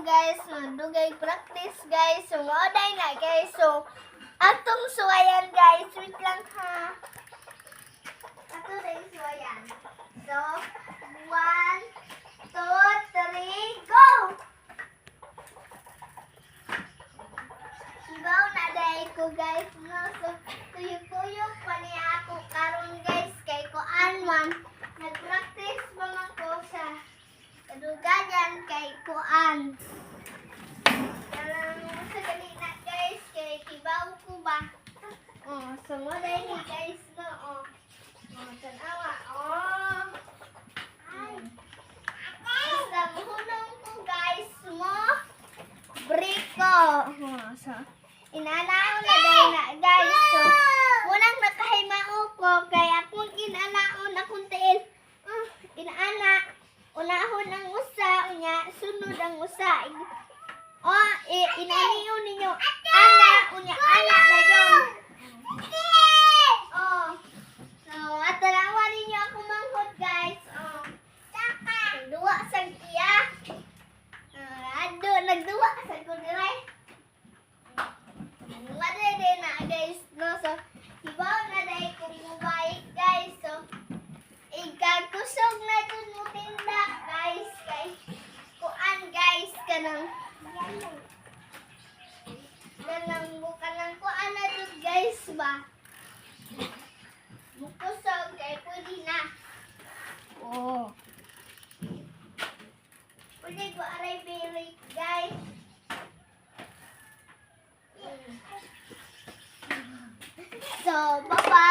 guys, dugay practice guys. So moday na guys. So atong suwayan guys. Wait lang ha. Ato rin suwayan. So 1, 2, 3, go! Go na day ko guys. No? So tuyok-tuyok pa niya ako karon guys kay ko man. Nag-practice pa man ko sa kadugayan kay kuan. Dalang sa gali na guys kay kibaw ko ba. Oh, so mo day ni guys no. Oh. Oh, tanawa. Oh. Ay. Basta mahulong ko guys mo. Break ko. Oh, so inanao na day na guys. So walang nakahimao ko kay akong inanaon akong tiil. Inaana. Unahon ang usa, unya sunod ang usa. Oh, inaniyo ninyo. Ana, unya ana na yun. Oh. So, atarawa ninyo ako manghod, guys. Oh. Nagduwa sa iya. Nagduwa sa kudire. Madede na, guys. No, so, ibaw na dahil kung mubait, guys. So, igagkusog na dun mo tinda, guys. Kay kuan, guys, kanang bukanang kuan na dun, guys, ba? Mukusog, kay pwede na. Oh. Pwede ko aray birik, guys. So, bye-bye.